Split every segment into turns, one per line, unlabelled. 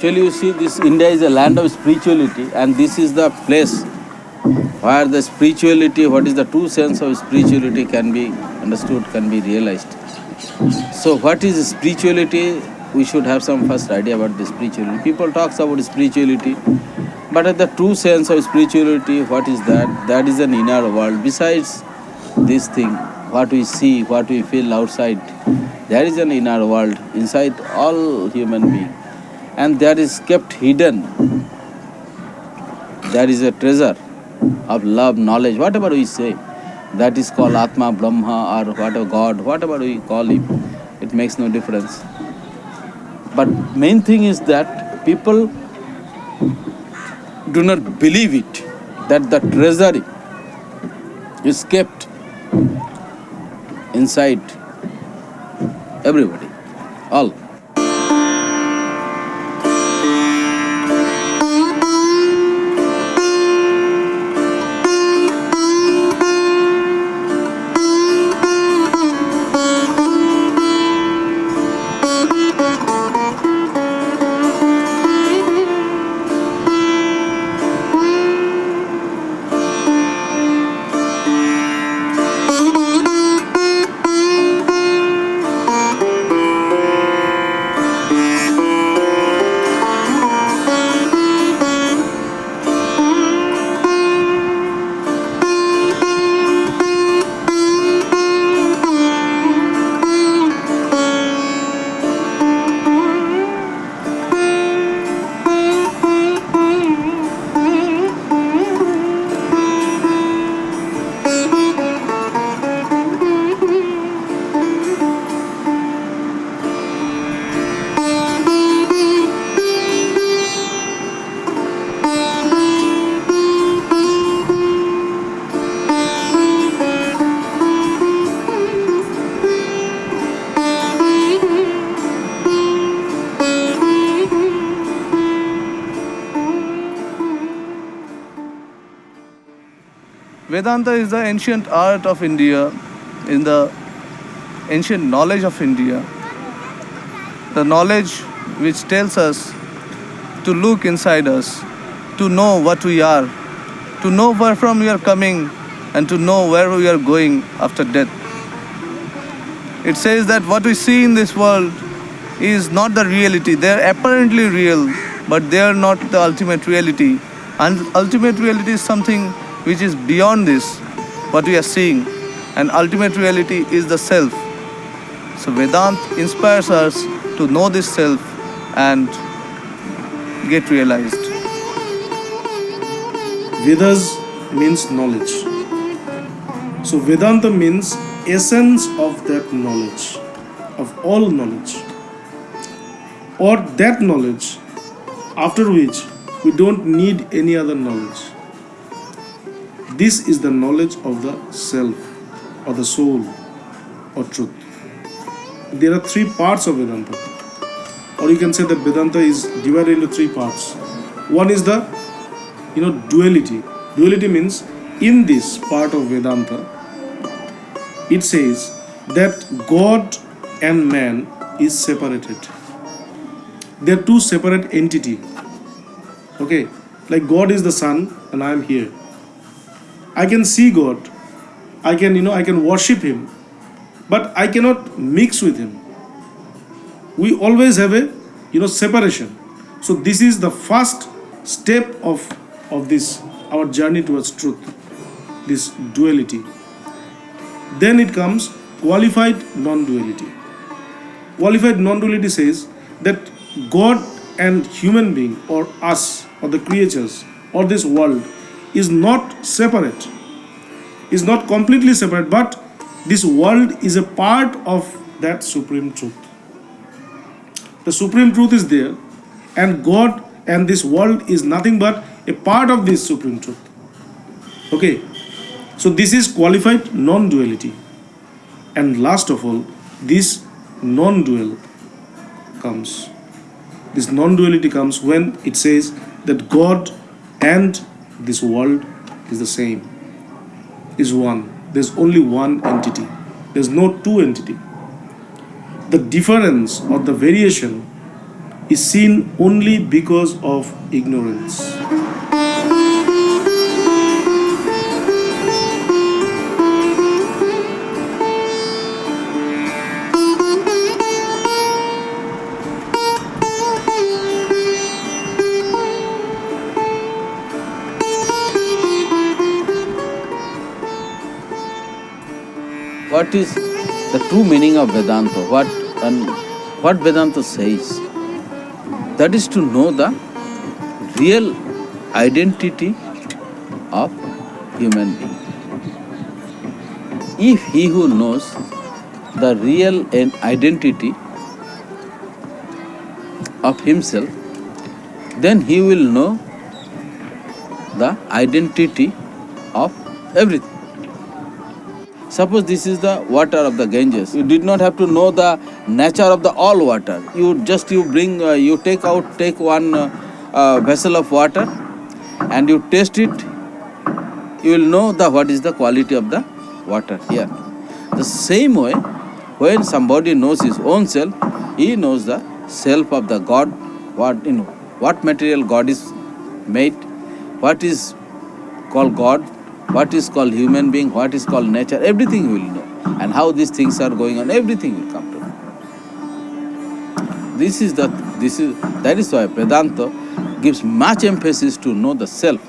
Actually, you see, this India is a land of spirituality, and this is the place where the spirituality, what is the true sense of spirituality, can be understood, can be realized. So what is spirituality? We should have some first idea about the spirituality. People talk about spirituality, but at the true sense of spirituality, what is that? That is an inner world. Besides this thing, what we see, what we feel outside, there is an inner world inside all human beings, and that is kept hidden. There is a treasure of love, knowledge, whatever we say. That is called Atma, Brahma, or whatever God, whatever we call him. It makes no difference. But main thing is that people do not believe it, that the treasury is kept inside everybody, all.
Vedanta is the ancient art of India, in the ancient knowledge of India. The knowledge which tells us to look inside us, to know what we are, to know where from we are coming, and to know where we are going after death. It says that what we see in this world is not the reality. They are apparently real, but they are not the ultimate reality. And ultimate reality is something which is beyond this, what we are seeing. And ultimate reality is the self. So Vedanta inspires us to know this self and get realized.
Vedas means knowledge. So Vedanta means essence of that knowledge, of all knowledge, or that knowledge after which we don't need any other knowledge. This is the knowledge of the self, or the soul, or truth. There are three parts of Vedanta, or you can say that Vedanta is divided into three parts. One is the duality. Duality means in this part of Vedanta, it says that God and man is separated. They are two separate entities. Okay, like God is the sun and I am here. I can see God, I can worship Him, but I cannot mix with Him. We always have a separation. So this is the first step of this, our journey towards truth, this duality. Then it comes qualified non-duality. Qualified non-duality says that God and human being, or us, or the creatures, or this world is not separate, is not completely separate, but this world is a part of that supreme truth. The supreme truth is there, and God and this world is nothing but a part of this supreme truth. Okay, so this is qualified non-duality. And last of all, this non-dual comes. This non-duality comes when it says that God and this world is the same, is one. There's only one entity. There's no two entity. The difference or the variation is seen only because of ignorance.
What is the true meaning of Vedanta? What Vedanta says? That is to know the real identity of human being. If he who knows the real identity of himself, then he will know the identity of everything. Suppose this is the water of the Ganges. You did not have to know the nature of the all water. You take one vessel of water and you taste it. You will know what is the quality of the water here. The same way, when somebody knows his own self, he knows the self of the God. What material God is made, what is called God, what is called human being, what is called nature, everything he will know. And how these things are going on, everything will come to know. That is why Vedanta gives much emphasis to know the self.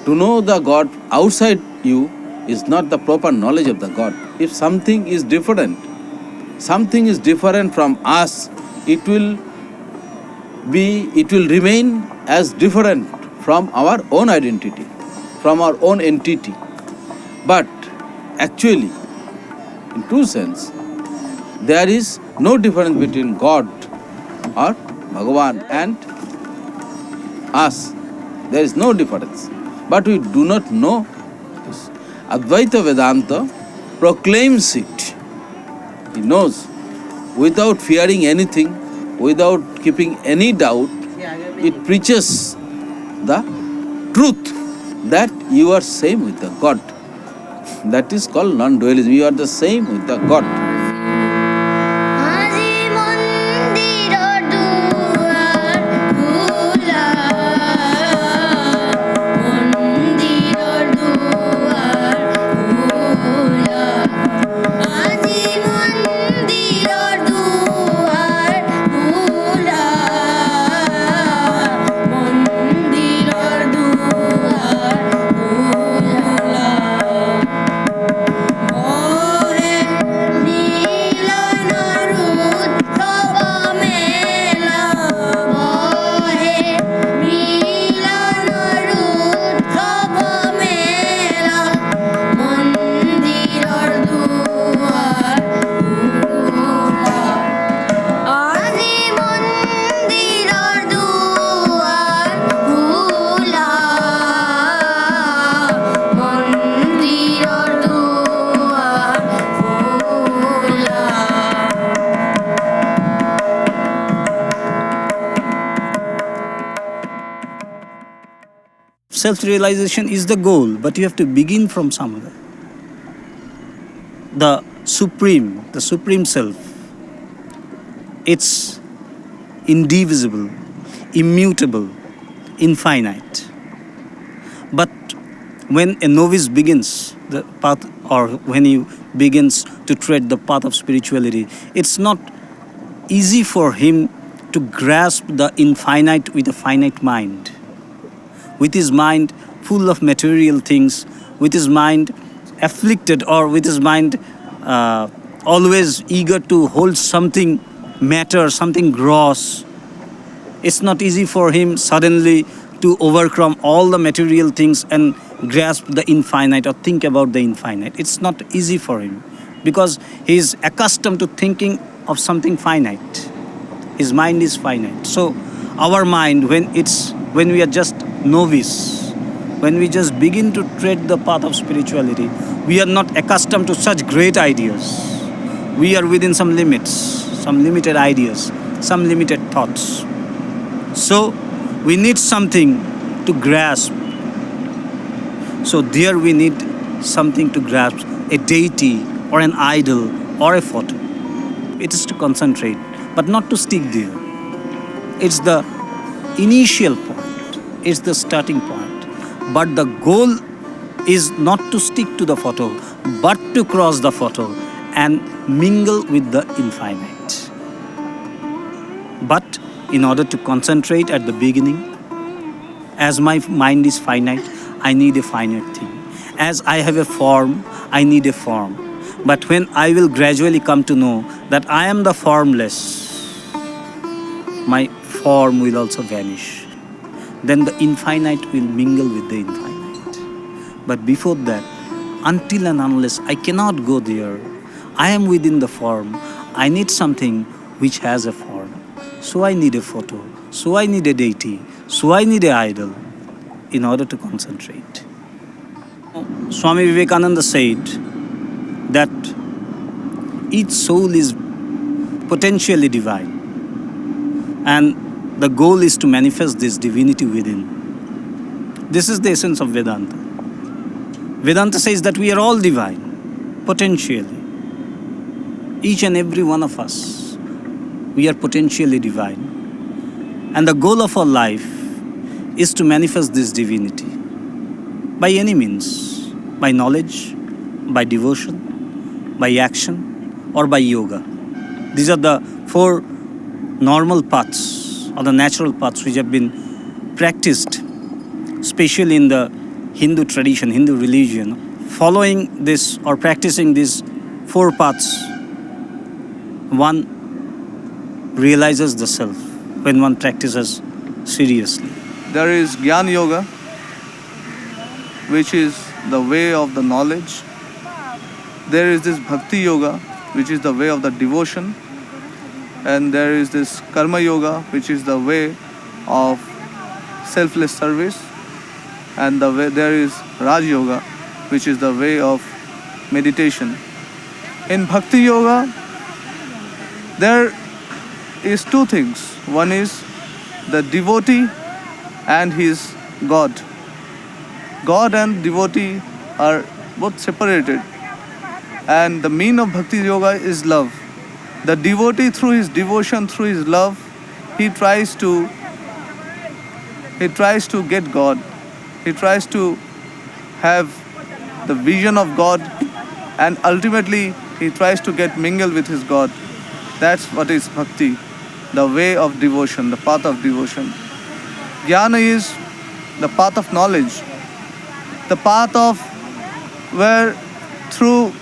To know the God outside you is not the proper knowledge of the God. If something is different from us, it will remain as different from our own identity, from our own entity. But actually, in true sense, there is no difference between God or Bhagavan and us. There is no difference. But we do not know this. Advaita Vedanta proclaims it. He knows without fearing anything, without keeping any doubt. It preaches the truth that you are same with the God. That is called non-dualism. You are the same with the God.
Self-realization is the goal, but you have to begin from somewhere. The supreme self, it's indivisible, immutable, infinite. But when a novice begins the path, or when he begins to tread the path of spirituality, it's not easy for him to grasp the infinite with a finite mind. With his mind full of material things, with his mind afflicted, or with his mind always eager to hold something matter, something gross, it's not easy for him suddenly to overcome all the material things and grasp the infinite or think about the infinite. It's not easy for him because he is accustomed to thinking of something finite. His mind is finite. So our mind, when we are just novice, when we just begin to tread the path of spirituality, we are not accustomed to such great ideas. We are within some limits, some limited ideas, some limited thoughts. So we need something to grasp. So there we need something to grasp, a deity or an idol or a photo. It is to concentrate, but not to stick there. It's the initial point, it's the starting point. But the goal is not to stick to the photo, but to cross the photo and mingle with the infinite. But in order to concentrate at the beginning, as my mind is finite, I need a finite thing. As I have a form, I need a form. But when I will gradually come to know that I am the formless, my form will also vanish. Then the infinite will mingle with the infinite. But before that, until and unless I cannot go there, I am within the form. I need something which has a form. So I need a photo. So I need a deity. So I need an idol in order to concentrate. Swami Vivekananda said that each soul is potentially divine, and the goal is to manifest this divinity within. This is the essence of Vedanta. Vedanta says that we are all divine, potentially. Each and every one of us, we are potentially divine. And the goal of our life is to manifest this divinity by any means, by knowledge, by devotion, by action, or by yoga. These are the four normal paths or the natural paths which have been practiced, especially in the Hindu tradition, Hindu religion. Following this or practicing these four paths, one realizes the self when one practices seriously.
There is Jnana Yoga, which is the way of the knowledge. There is this Bhakti Yoga, which is the way of the devotion. And there is this Karma Yoga, which is the way of selfless service. And there is Raj Yoga, which is the way of meditation. In Bhakti Yoga, there is two things. One is the devotee and his God. God and devotee are both separated. And the mean of Bhakti Yoga is love. The devotee, through his devotion, through his love, he tries to get God. He tries to have the vision of God, and ultimately he tries to get mingled with his God. That's what is bhakti, the way of devotion, the path of devotion. Jnana is the path of knowledge, the path of where through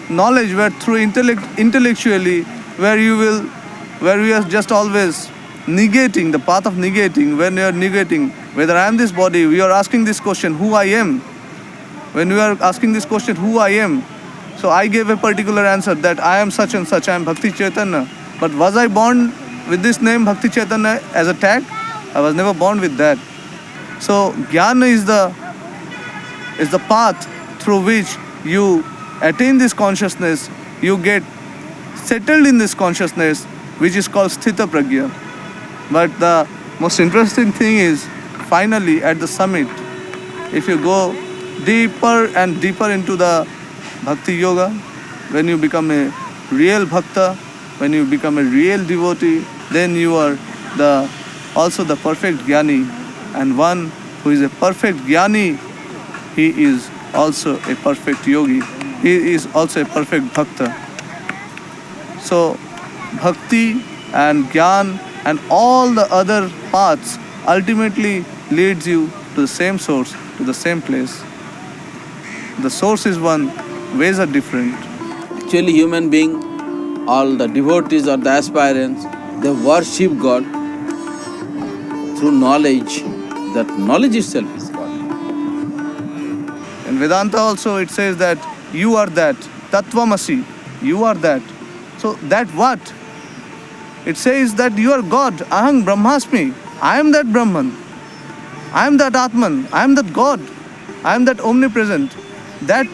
knowledge, where through intellectually, where we are just always negating, the path of negating. When you are negating whether I am this body, we are asking this question, who I am. When we are asking this question, who I am, so I gave a particular answer that I am such and such, I am Bhakti Chaitanya. But was I born with this name Bhakti Chaitanya as a tag? I was never born with that. So Jnana is the path through which you attain this consciousness, you get settled in this consciousness, which is called Sthita Pragya. But the most interesting thing is, finally at the summit, if you go deeper and deeper into the Bhakti Yoga, when you become a real Bhakta, when you become a real devotee, then you are also the perfect Jnani. And one who is a perfect Jnani, he is also a perfect yogi. He is also a perfect Bhakta. So Bhakti and Jnana and all the other paths ultimately leads you to the same source, to the same place. The source is one, ways are different.
Actually, human being, all the devotees or the aspirants, they worship God through knowledge. That knowledge itself is God.
In Vedanta also it says that you are that, Tattvamasi, you are that. So that what? It says that you are God, Aham Brahmasmi, I am that Brahman, I am that Atman, I am that God, I am that omnipresent. That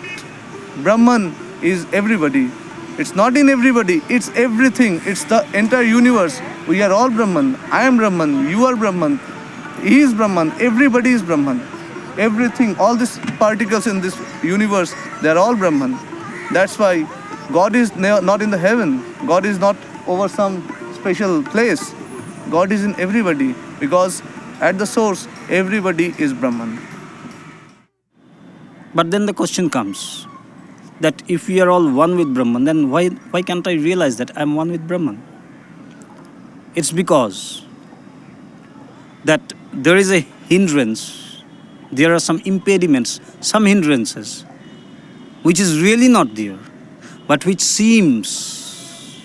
Brahman is everybody. It's not in everybody, it's everything, it's the entire universe. We are all Brahman, I am Brahman, you are Brahman, he is Brahman, everybody is Brahman. Everything, all these particles in this universe, they are all Brahman. That's why God is not in the heaven. God is not over some special place. God is in everybody, because at the source, everybody is Brahman.
But then the question comes that if we are all one with Brahman, then why can't I realize that I'm one with Brahman? It's because that there is a hindrance, there are some impediments, some hindrances, which is really not there, but which seems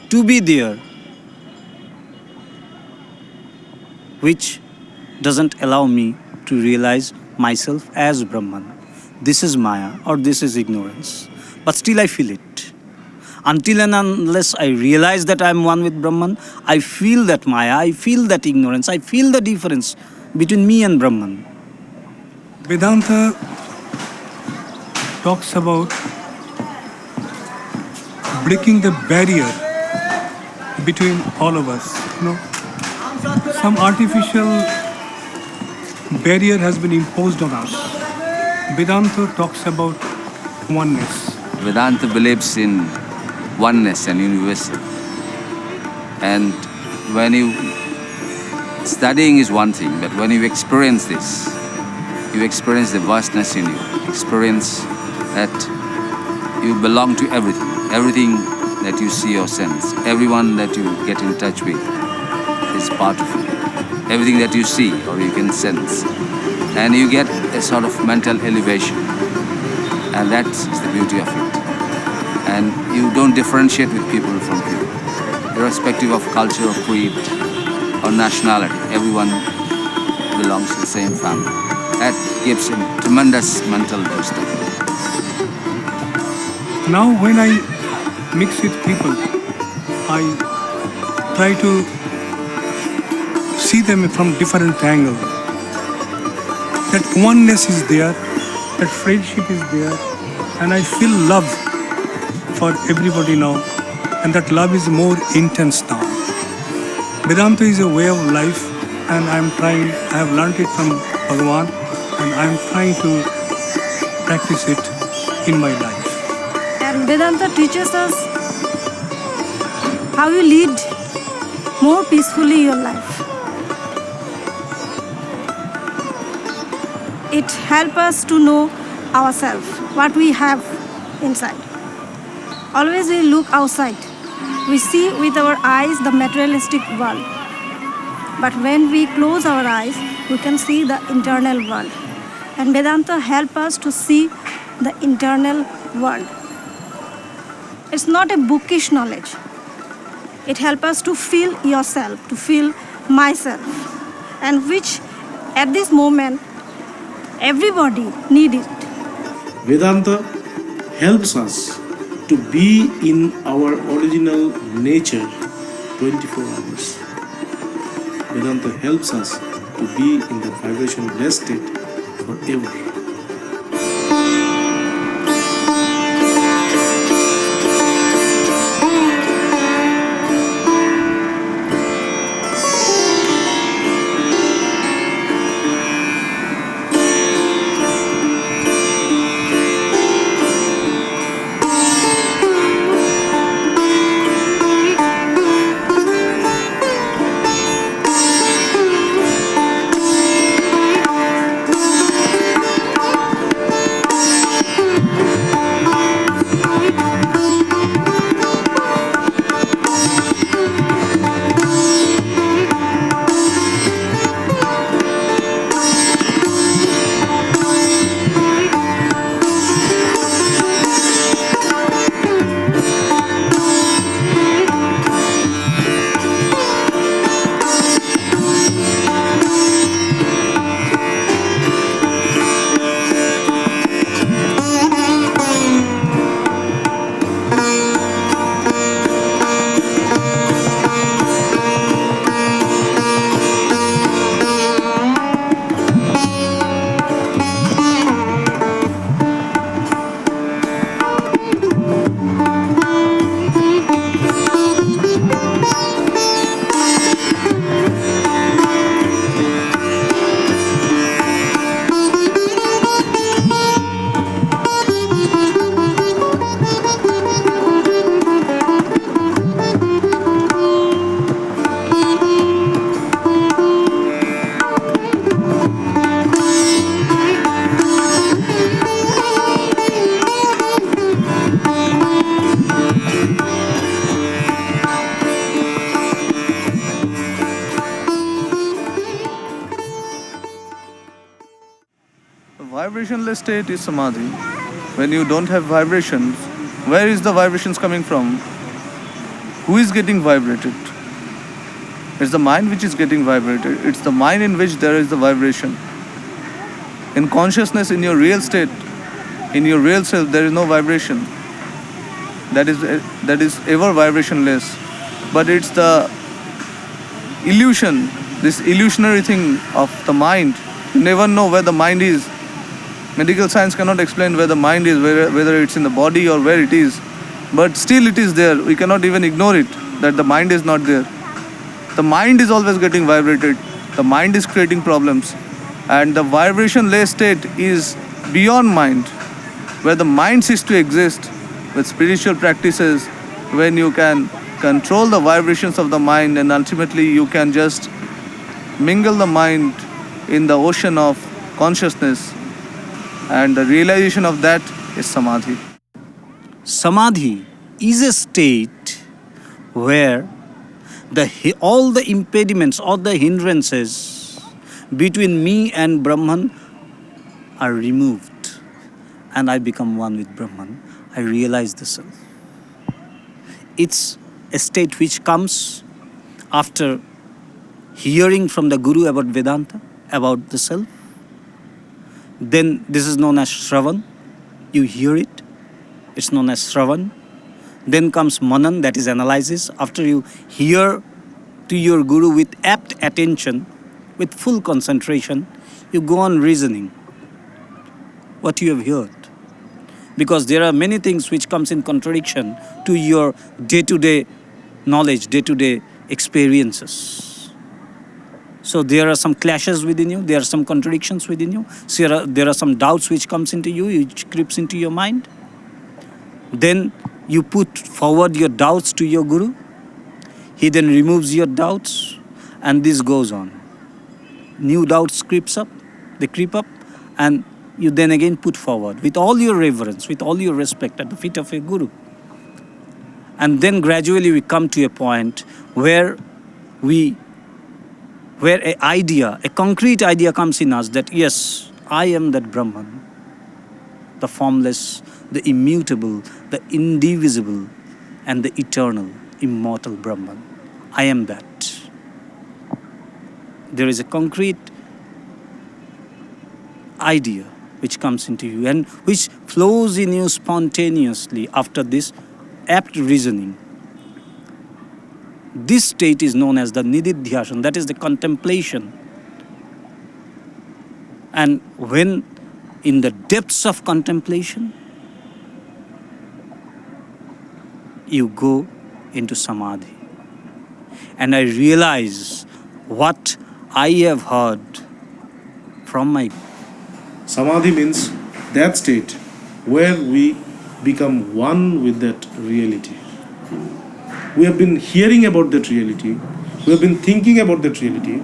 to be there, which doesn't allow me to realize myself as Brahman. This is Maya or this is ignorance. But still I feel it. Until and unless I realize that I am one with Brahman, I feel that Maya, I feel that ignorance, I feel the difference between me and Brahman.
Vedanta talks about breaking the barrier between all of us. Some artificial barrier has been imposed on us. Vedanta talks about oneness.
Vedanta believes in oneness and universal. And when you studying is one thing, but when you experience this, you experience the vastness in you, experience that you belong to everything, everything that you see or sense, everyone that you get in touch with is part of you, everything that you see or you can sense. And you get a sort of mental elevation, and that's the beauty of it. And you don't differentiate with people from people, irrespective of culture or creed or nationality. Everyone belongs to the same family. That gives a tremendous mental boost.
Now when I mix with people, I try to see them from different angles. That oneness is there, that friendship is there, and I feel love for everybody now, and that love is more intense now. Vedanta is a way of life, and I have learned it from Bhagavan, and I am trying to practice it in my life.
And Vedanta teaches us how you lead more peacefully your life. It helps us to know ourselves, what we have inside. Always we look outside. We see with our eyes the materialistic world. But when we close our eyes, we can see the internal world. And Vedanta helps us to see the internal world. It's not a bookish knowledge. It helps us to feel yourself, to feel myself, and which at this moment everybody needs it.
Vedanta helps us to be in our original nature 24 hours. Vedanta helps us to be in the vibration-less state forever.
vibrationless state is samadhi. When you don't have vibrations, where is the vibrations coming from? Who is getting vibrated? It's the mind which is getting vibrated. It's the mind in which there is the vibration. In consciousness, in your real state, in your real self, there is no vibration. That is ever vibrationless. But it's the illusion, this illusionary thing of the mind. You never know where the mind is. Medical science cannot explain where the mind is, whether it's in the body or where it is. But still it is there. We cannot even ignore it, that the mind is not there. The mind is always getting vibrated. The mind is creating problems. And the vibration-less state is beyond mind, where the mind ceases to exist. With spiritual practices, when you can control the vibrations of the mind, and ultimately you can just mingle the mind in the ocean of consciousness, and the realization of that is samadhi.
Samadhi is a state where all the impediments, all the hindrances between me and Brahman are removed, and I become one with Brahman. I realize the self. It's a state which comes after hearing from the Guru about Vedanta, about the self. Then this is known as Shravan. You hear it. It's known as Shravan. Then comes Manan, that is analysis. After you hear to your Guru with apt attention, with full concentration, you go on reasoning what you have heard. Because there are many things which comes in contradiction to your day-to-day knowledge, day-to-day experiences. So there are some clashes within you, there are some contradictions within you, so there are some doubts which comes into you, which creeps into your mind. Then you put forward your doubts to your Guru. He then removes your doubts, and this goes on. New doubts creep up, and you then again put forward with all your reverence, with all your respect at the feet of your Guru. And then gradually we come to a point where a concrete idea comes in us that yes, I am that Brahman, the formless, the immutable, the indivisible, and the eternal, immortal Brahman. I am that. There is a concrete idea which comes into you and which flows in you spontaneously after this apt reasoning. This state is known as the nididhyasana, that is the contemplation. And when in the depths of contemplation, you go into samadhi. And I realize what I have heard from my
Samadhi means that state where we become one with that reality. We have been hearing about that reality, we have been thinking about that reality,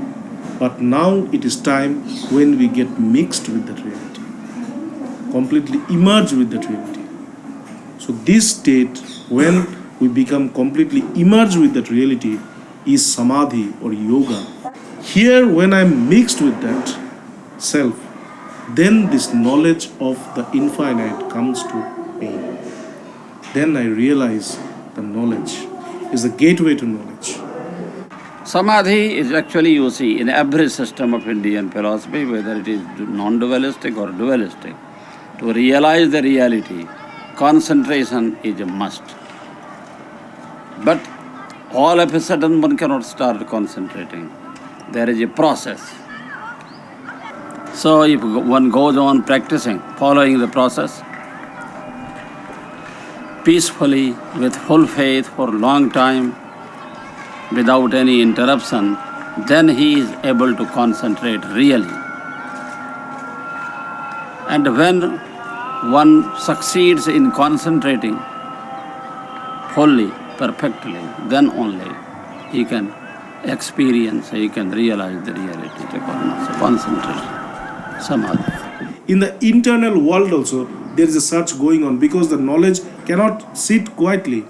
but now it is time when we get mixed with that reality, completely immersed with that reality. So this state, when we become completely immersed with that reality, is samadhi or yoga. Here, when I am mixed with that self, then this knowledge of the infinite comes to me. Then I realize the knowledge is the gateway to knowledge.
Samadhi is actually, you see, in every system of Indian philosophy, whether it is non-dualistic or dualistic, to realize the reality, concentration is a must. But all of a sudden one cannot start concentrating. There is a process. So if one goes on practicing, following the process, peacefully, with full faith for a long time, without any interruption, then he is able to concentrate really. And when one succeeds in concentrating wholly, perfectly, then only he can experience, he can realize the reality, the concentration. Samadhi.
In the internal world also, there is a search going on because the knowledge cannot sit quietly.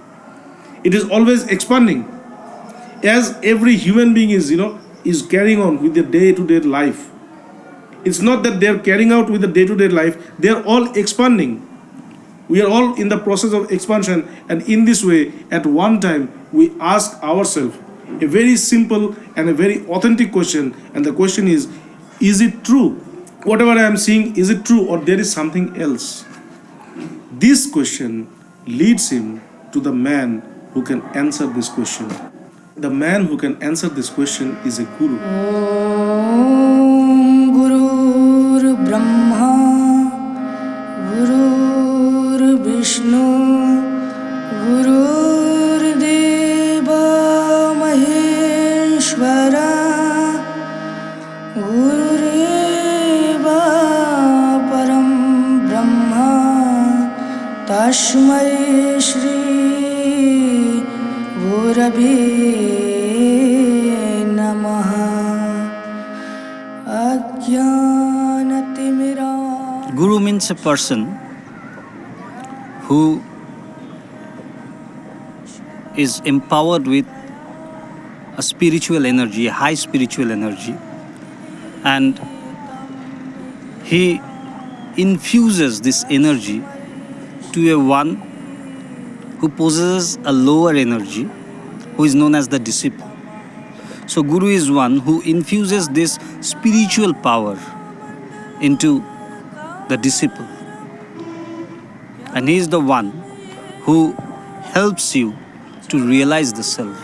It is always expanding. As every human being is carrying on with their day-to-day life, It's not that they're carrying out with the day-to-day life, they're all expanding. We are all in the process of expansion, and in this way, at one time, we ask ourselves a very simple and a very authentic question, and the question is it true? Whatever I am seeing, is it true, or there is something else? This question leads him to the man who can answer this question. The man who can answer this question is a guru.
Om Gurur Brahma Gurur Vishnu Gurur Deva Maheshwara Gurureva Param Brahma Tasmai Shri Gurave Namaha Ajnanatimira.
Guru means a person who is empowered with a spiritual energy, a high spiritual energy, and he infuses this energy to a one who possesses a lower energy, who is known as the disciple. So Guru is one who infuses this spiritual power into the disciple. And he is the one who helps you to realize the self.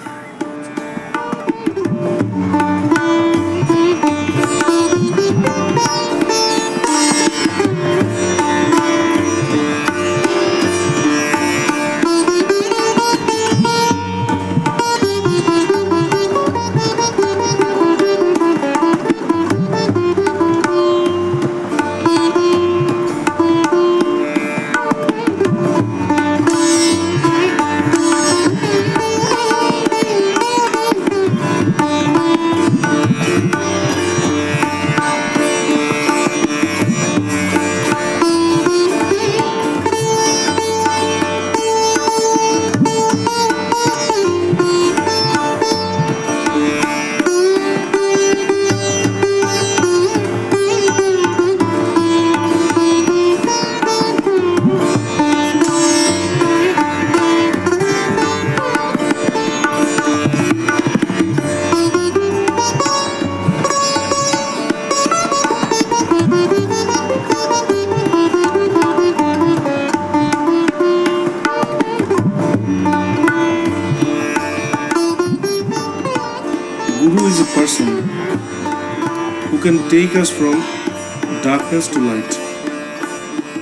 Guru is a person who can take us from darkness to light.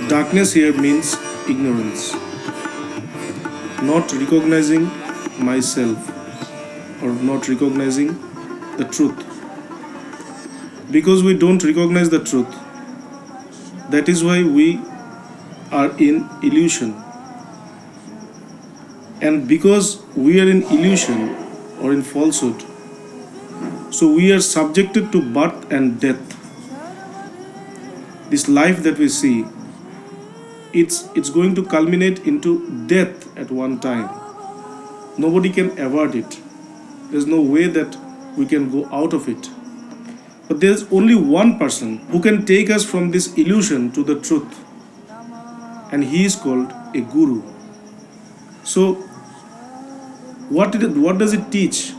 Darkness here means ignorance, not recognizing myself or not recognizing the truth. Because we don't recognize the truth, that is why we are in illusion. And because we are in illusion or in falsehood, so we are subjected to birth and death. This life that we see, it's going to culminate into death at one time. Nobody can avert it. There's no way that we can go out of it. But there's only one person who can take us from this illusion to the truth, and he is called a guru. So what does it teach?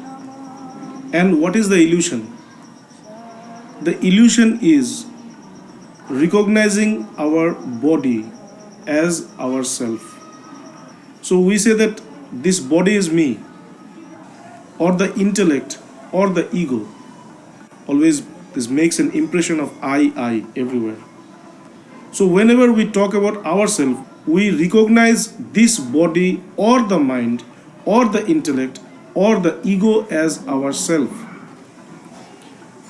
And what is the illusion? The illusion is recognizing our body as ourself. So we say that this body is me, or the intellect, or the ego. Always this makes an impression of I everywhere. So whenever we talk about ourselves, we recognize this body or the mind or the intellect or the ego as ourself.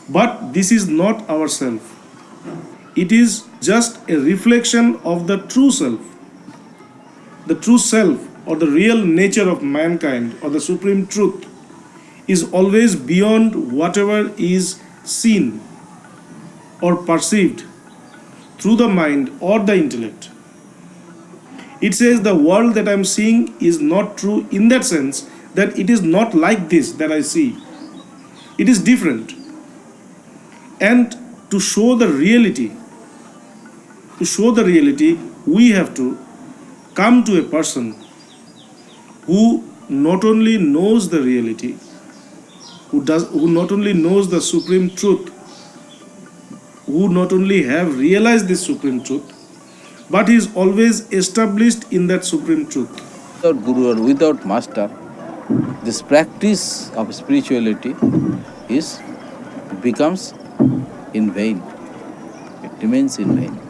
But this is not ourself. It is just a reflection of the true self. The true self or the real nature of mankind or the supreme truth is always beyond whatever is seen or perceived through the mind or the intellect. It says the world that I am seeing is not true in that sense that it is not like this that I see. It is different. And to show the reality, we have to come to a person who not only knows the reality, who not only knows the supreme truth, who not only have realized this supreme truth, but he is always established in that supreme truth.
Without guru or without master, this practice of spirituality becomes in vain. It remains in vain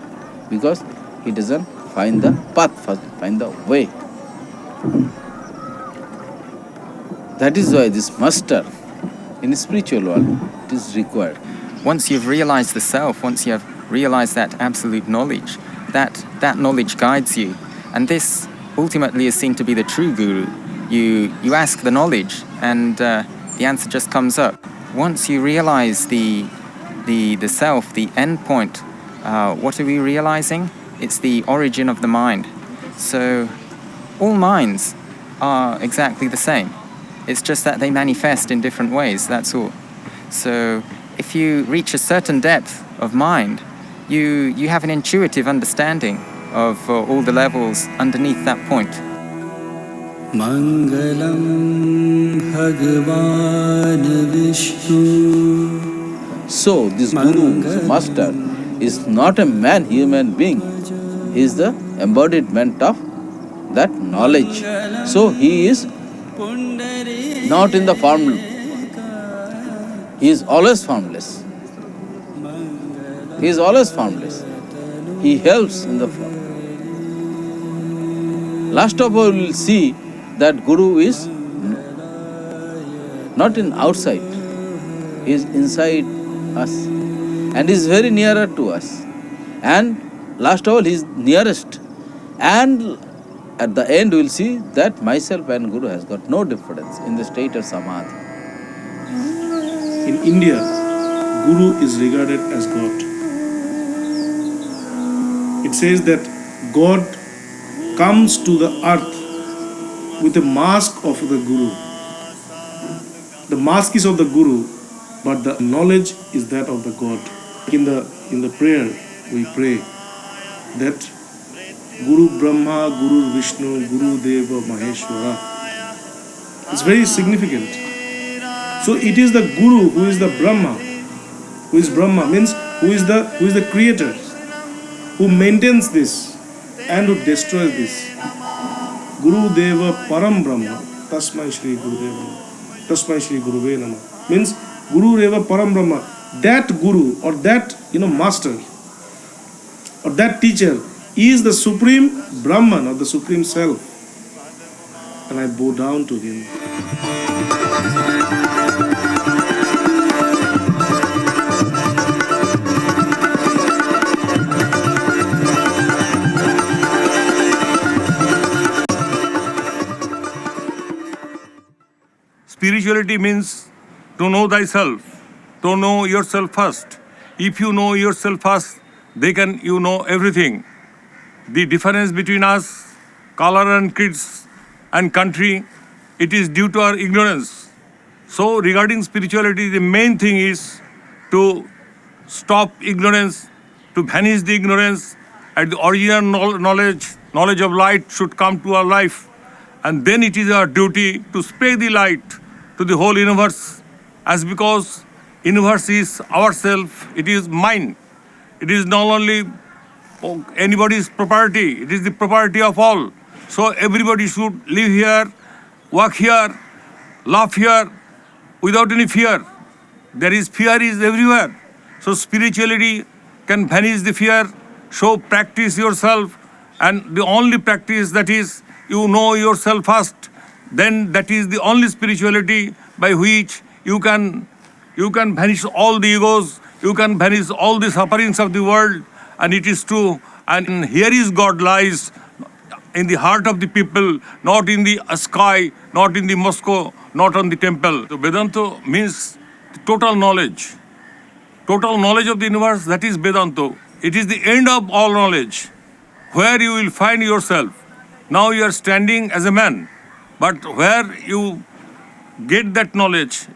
because he doesn't find the path first, find the way. That is why this master in the spiritual world it is required.
Once you've realized the self, once you have realized that absolute knowledge, that knowledge guides you. And this ultimately is seen to be the true guru. You ask the knowledge and the answer just comes up. Once you realize the self, the end point, what are we realizing? It's the origin of the mind. So all minds are exactly the same. It's just that they manifest in different ways, that's all. So if you reach a certain depth of mind, you have an intuitive understanding of all the levels underneath that point.
Mangalam Bhagavan Vishnu.
So this guru, this master, is not a man, human being. He is the embodiment of that knowledge. So he is not in the form. He is always formless. He is always formless. He helps in the form. Last of all, we will see that Guru is not in outside. He is inside us. And he is very nearer to us. And last of all, he is nearest. And at the end, we will see that myself and Guru has got no difference in the state of Samadhi.
In India, Guru is regarded as God. It says that God comes to the earth with a mask of the Guru. The mask is of the Guru, but the knowledge is that of the God. In the prayer, we pray that Guru Brahma, Guru Vishnu, Guru Deva Maheshwara. It's very significant. So it is the Guru who is the Brahma. Who is Brahma means who is the creator, who maintains this and who destroys this. Guru Deva Param Brahma. Tasmai Shri Guru Deva. Tasmai Shri Guruve Namah. Means Guru Deva Param Brahma. That Guru or that master or that teacher is the supreme Brahman or the supreme self. And I bow down to him.
Spirituality means to know thyself, to know yourself first. If you know yourself first, then you know everything. The difference between us, color and kids and country, it is due to our ignorance. So regarding spirituality, the main thing is to stop ignorance, to banish the ignorance, and the original knowledge of light should come to our life. And then it is our duty to spread the light to the whole universe, as because universe is ourself, it is mine. It is not only anybody's property, it is the property of all. So everybody should live here, work here, laugh here, without any fear. Fear is everywhere. So spirituality can banish the fear. So practice yourself, and the only practice that is you know yourself first. Then that is the only spirituality by which you can banish all the egos, you can banish all the sufferings of the world, and it is true. And here is God lies in the heart of the people, not in the sky, not in the Moscow, not on the temple. So Vedanta means total knowledge. Total knowledge of the universe, that is Vedanta. It is the end of all knowledge, where you will find yourself. Now you are standing as a man, but where you get that knowledge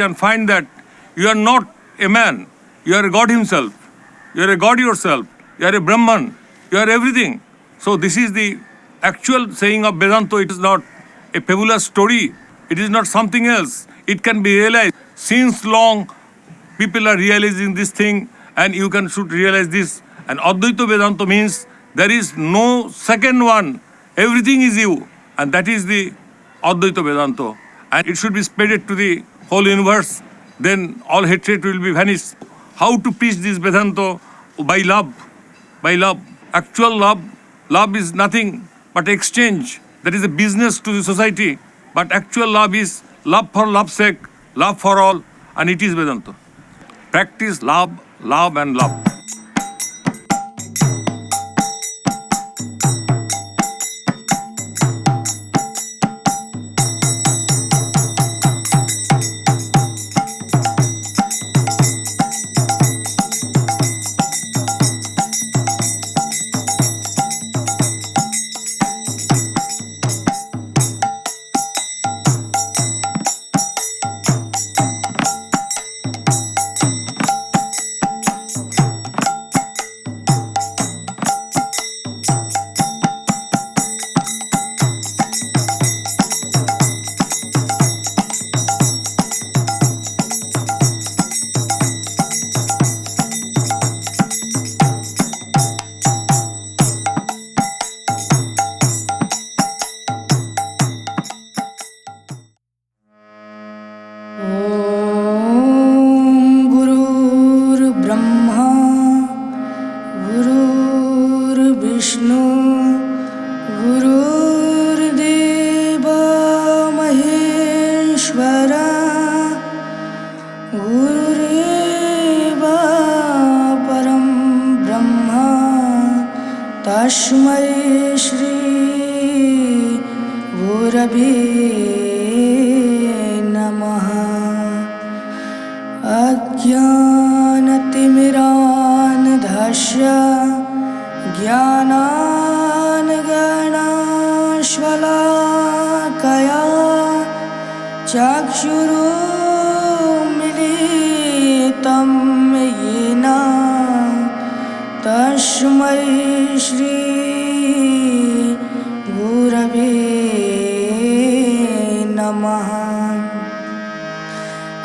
and find that you are not a man, You are a God himself. You are a God yourself. You are a Brahman. You are everything. So this is the actual saying of Vedanta. It is not a fabulous story. It is not something else. It can be realized. Since long, people are realizing this thing, and you should realize this. And Advaita Vedanta means there is no second one. Everything is you. And that is the Advaita Vedanta. And it should be spread to the whole universe. Then all hatred will be vanished. How to preach this Vedanta? By love. By love. Actual love. Love is nothing but exchange. That is a business to the society. But actual love is love for love's sake, love for all, and it is Vedanta. Practice love, love and love.
तस्मै श्री गुरवे नमः। अज्ञानतिमिरान्धस्य ज्ञानाञ्जनशलाकया चक्षुरुन्मीलितं येन तस्मै श्री गुरवे नमः।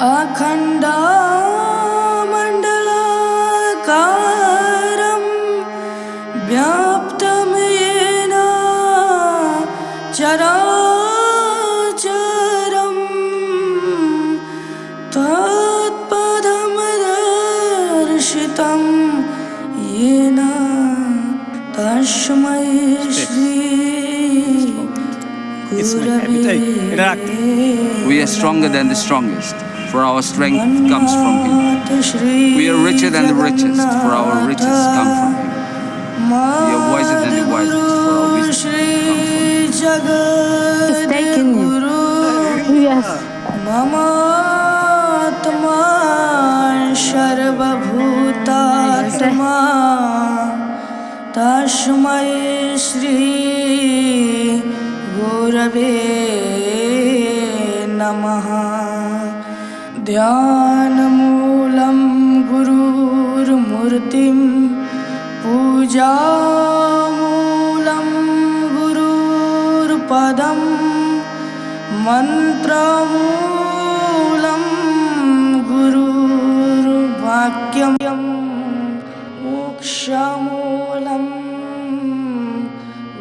अखण्डमण्डलाकारं व्याप्तं येन चराचरं तत्पदं दर्शितं येन तस्मै श्री गुरवे।
We are stronger than the strongest, for our strength comes from Him. We are richer than the richest, for our riches come from Him. We are wiser than the wisest, for our wisdom comes from Him.
Yes.
ममात्मा सर्वभूतात्मा तस्मै श्री गुरवे नमः। ध्यानमूलं गुरुर्मूर्तिं पूजामूलं गुरुर्पदं मन्त्रमूलं गुरुर्वाक्यं मोक्षमूलं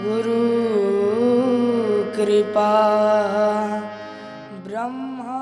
गुरुकृपा ब्रह्मा